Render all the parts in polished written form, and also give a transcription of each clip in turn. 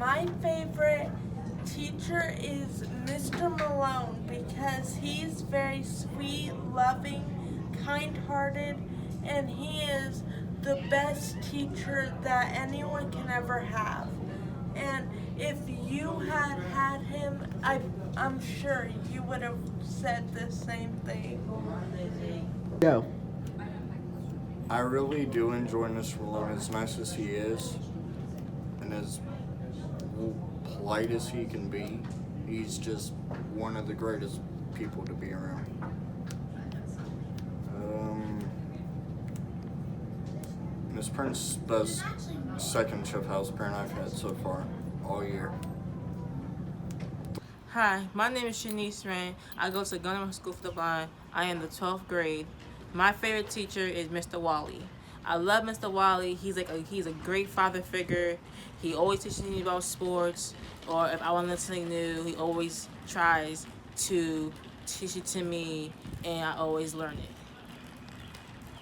My favorite teacher is Mr. Malone because he's very sweet, loving, kind-hearted, and he is the best teacher that anyone can ever have. And if you had had him, I'm sure you would have said the same thing. Go. I really do enjoy Mr. Malone as nice as he is and as polite as he can be. He's just one of the greatest people to be around. Miss Prince, best second shift house parent I've had so far all year. Hi, my name is Shanice Rain. I go to Gunner School for the Blind. I am the 12th grade. My favorite teacher is Mr. Wally. I love Mr. Wally. He's a great father figure. He always teaches me about sports, or if I want to learn something new, he always tries to teach it to me, and I always learn it.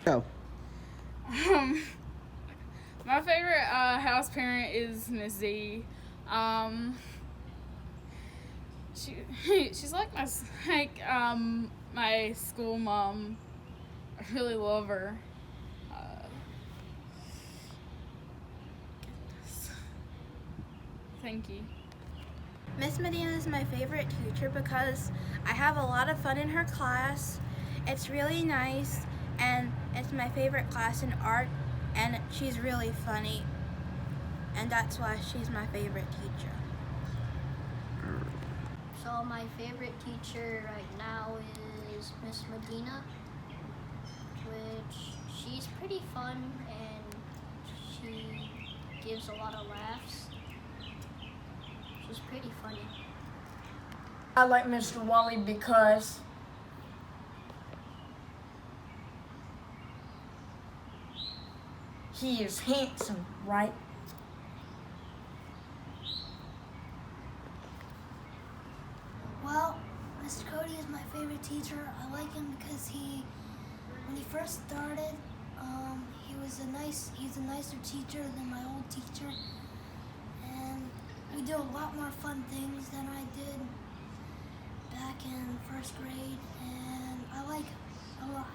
Go. My favorite house parent is Miss Z. She's like my school mom. I really love her. Thank you. Miss Medina is my favorite teacher because I have a lot of fun in her class. It's really nice, and it's my favorite class in art, and she's really funny, and that's why she's my favorite teacher. So my favorite teacher right now is Miss Medina, which she's pretty fun and she gives a lot of laughs. She's pretty funny. I like Mr. Wally because he is handsome, right? Well, Mr. Cody is my favorite teacher. I like him because when he first started, he's a nicer teacher than my old teacher, and we do a lot more fun things than I did back in first grade, and I like him a lot.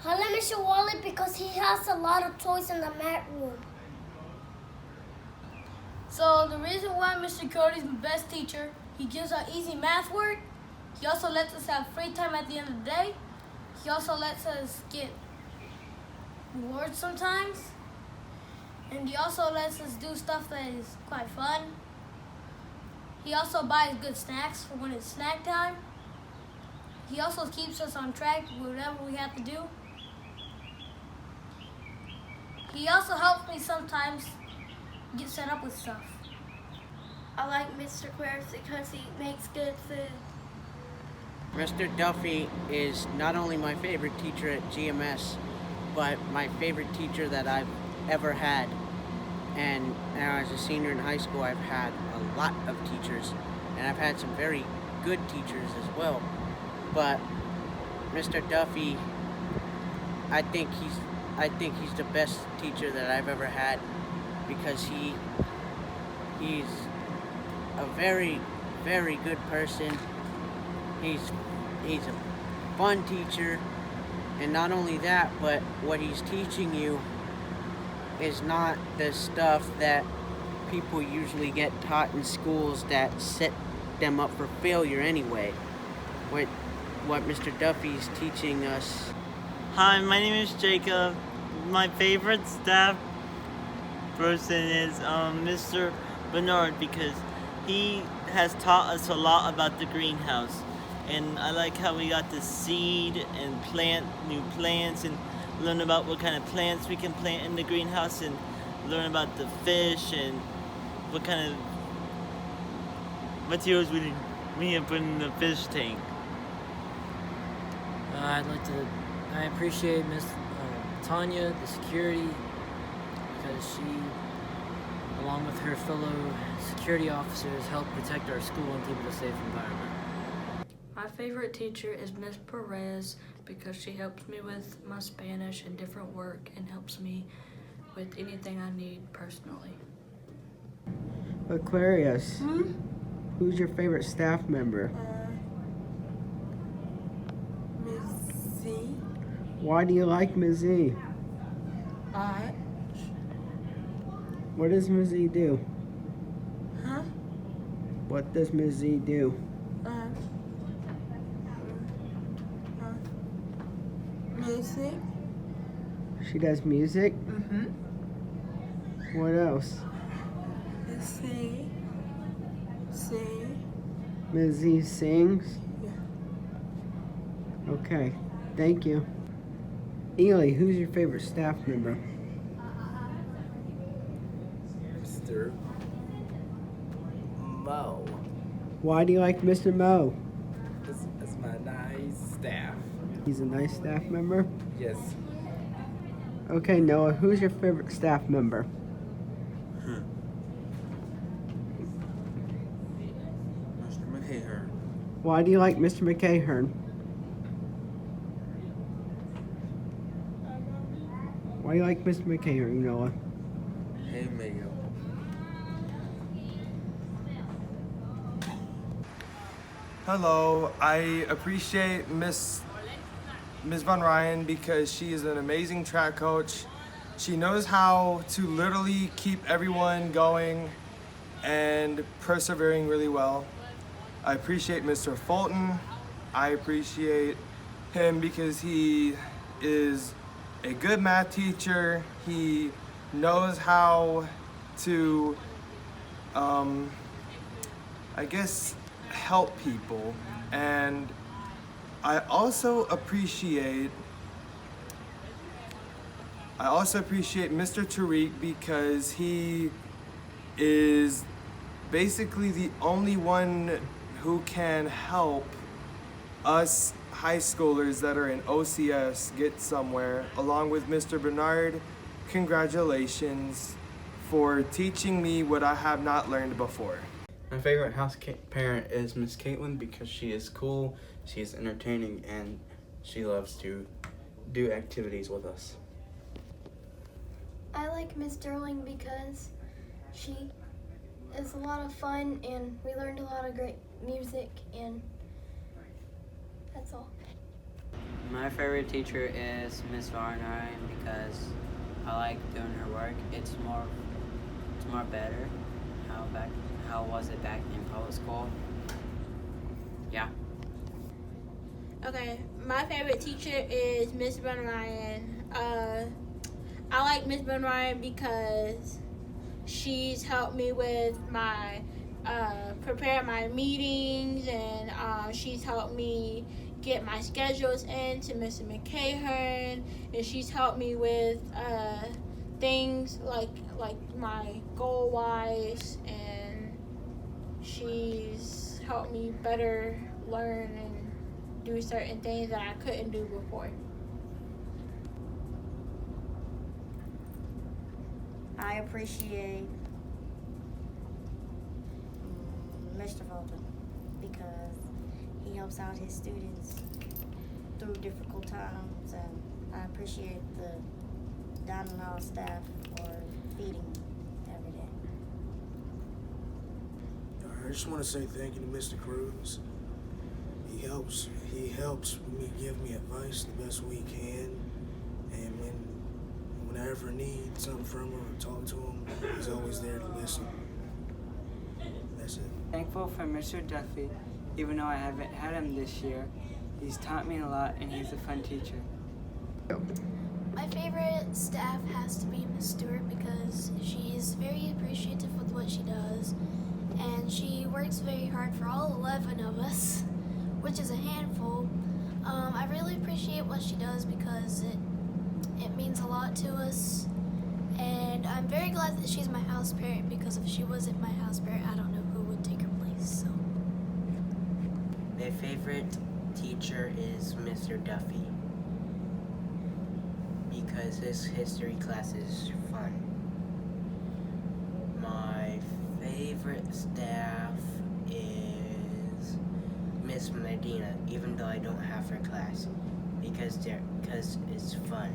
I like Mr. Wally because he has a lot of toys in the mat room. So the reason why Mr. Cody is the best teacher, he gives out easy math work. He also lets us have free time at the end of the day. He also lets us get rewards sometimes. And he also lets us do stuff that is quite fun. He also buys good snacks for when it's snack time. He also keeps us on track with whatever we have to do. He also helps me sometimes get set up with stuff. I like Mr. Queers because he makes good food. Mr. Duffy is not only my favorite teacher at GMS, but my favorite teacher that I've ever had. And now as a senior in high school, I've had a lot of teachers, and I've had some very good teachers as well. But Mr. Duffy, I think he's the best teacher that I've ever had because he's a very, very good person. He's a fun teacher, and not only that, but what he's teaching you is not the stuff that people usually get taught in schools that set them up for failure anyway. What Mr. Duffy's teaching us. Hi, my name is Jacob. My favorite staff person is Mr. Bernard because he has taught us a lot about the greenhouse. And I like how we got to seed and plant new plants and learn about what kind of plants we can plant in the greenhouse and learn about the fish and what kind of materials we can put in the fish tank. I appreciate Miss Tanya, the security, because she, along with her fellow security officers, help protect our school and keep it a safe environment. My favorite teacher is Miss Perez because she helps me with my Spanish and different work and helps me with anything I need personally. Aquarius. Who's your favorite staff member? Miss Z. Why do you like Ms. Z? What does Ms. Z do? Huh? What does Ms. Z do? Music. She does music? What else? Sing. Ms. Z sings? Yeah. Okay, thank you. Ely, who's your favorite staff member? Mr. Mo. Why do you like Mr. Mo? That's my nice staff. He's a nice staff member? Yes. Okay, Noah, who's your favorite staff member? Mr. McCahern. Why do you like Mr. McCahern? Why do you like Mr. McCahern, Noah? Hey, Mayo. Hello, I appreciate Miss Von Ryan because she is an amazing track coach. She knows how to literally keep everyone going and persevering really well. I appreciate Mr. Fulton. I appreciate him because he is a good math teacher. He knows how to, I guess, help people. And I also appreciate Mr. Tariq because he is basically the only one who can help us high schoolers that are in OCS get somewhere. Along with Mr. Bernard, congratulations for teaching me what I have not learned before. My favorite house parent is Miss Caitlin because she is cool, she is entertaining, and she loves to do activities with us. I like Miss Sterling because she is a lot of fun and we learned a lot of great music, and that's all. My favorite teacher is Miss Varnine because I like doing her work. It's more better. How was it back in public school? Yeah. Okay, my favorite teacher is Miss Van Ryan. I like Miss Van Ryan because she's helped me with my prepare my meetings, and she's helped me get my schedules in to Mr. McCahern, and she's helped me with things like my goal wise, and she's helped me better learn and do certain things that I couldn't do before. I appreciate Mr. Fulton because he helps out his students through difficult times, and I appreciate the Diamond Hall staff for feeding me every day. I just want to say thank you to Mr. Cruz. He helps me give me advice the best we can, and when I ever need something from him or talk to him, he's always there to listen. That's it. Thankful for Mr. Duffy, even though I haven't had him this year. He's taught me a lot and he's a fun teacher. My favorite staff has to be Miss Stewart because she's very appreciative with what she does, and she works very hard for all 11 of us, which is a handful. I really appreciate what she does because it means a lot to us, and I'm very glad that she's my house parent because if she wasn't my house parent, I don't know who would take her place. So. My favorite teacher is Mr. Duffy because his history class is fun. My favorite staff is Miss Medina, even though I don't have her class, because it's fun.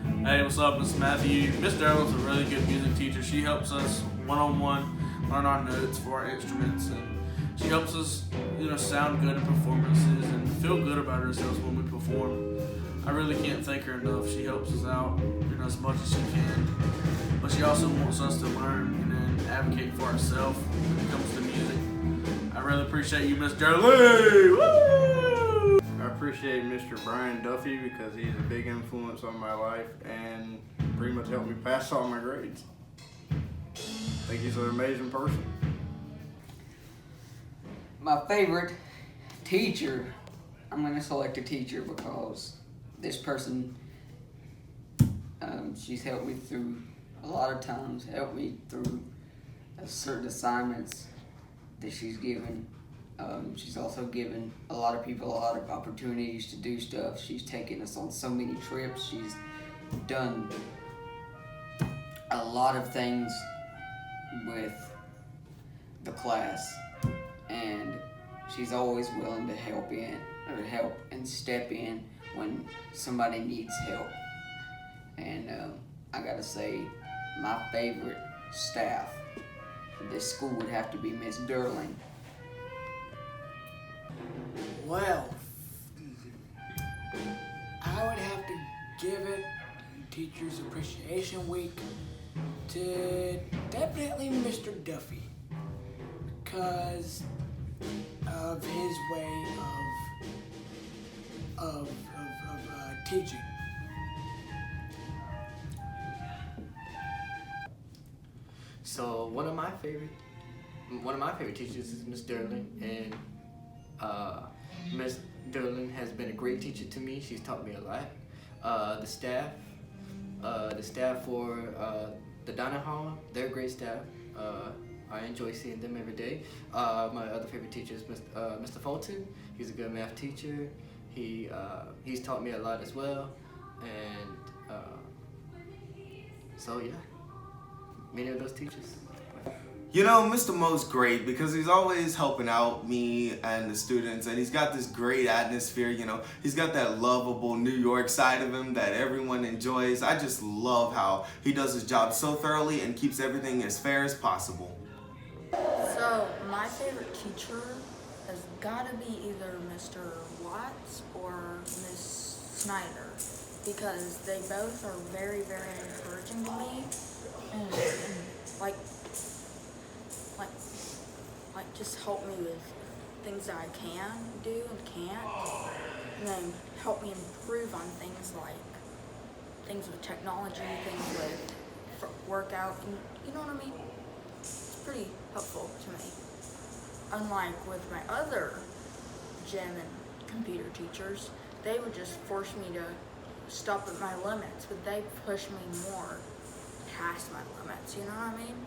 Hey, what's up? It's Matthew. Miss Daryl's a really good music teacher. She helps us one-on-one learn our notes for our instruments, and she helps us, sound good in performances and feel good about ourselves when we perform. I really can't thank her enough. She helps us out, as much as she can, but she also wants us to learn and advocate for ourselves when it comes to music. I really appreciate you, Miss Daryllee. Woo! I appreciate Mr. Brian Duffy because he's a big influence on my life and pretty much helped me pass all my grades. I think he's an amazing person. My favorite teacher, I'm going to select a teacher because this person, she's helped me through a lot of times, helped me through certain assignments that she's given. She's also given a lot of people a lot of opportunities to do stuff. She's taken us on so many trips. She's done a lot of things with the class, and she's always willing to help and step in when somebody needs help. And I gotta say, my favorite staff for this school would have to be Miss Durling. Well, I would have to give it Teachers Appreciation Week to definitely Mr. Duffy because of his way of teaching. So one of my favorite teachers is Miss Durling, and Miss Durling has been a great teacher to me. She's taught me a lot. The staff for the dining hall, they're great staff. I enjoy seeing them every day. My other favorite teacher is Mr. Fulton. He's a good math teacher. He's taught me a lot as well, and so yeah, many of those teachers. Mr. Mo's great because he's always helping out me and the students, and he's got this great atmosphere, He's got that lovable New York side of him that everyone enjoys. I just love how he does his job so thoroughly and keeps everything as fair as possible. So, my favorite teacher has got to be either Mr. Watts or Miss Snyder because they both are very, very encouraging to me and just help me with things that I can do and can't, and then help me improve on things with technology, things with workout, and you know what I mean? It's pretty helpful to me. Unlike with my other gym and computer teachers, they would just force me to stop at my limits, but they push me more past my limits, you know what I mean?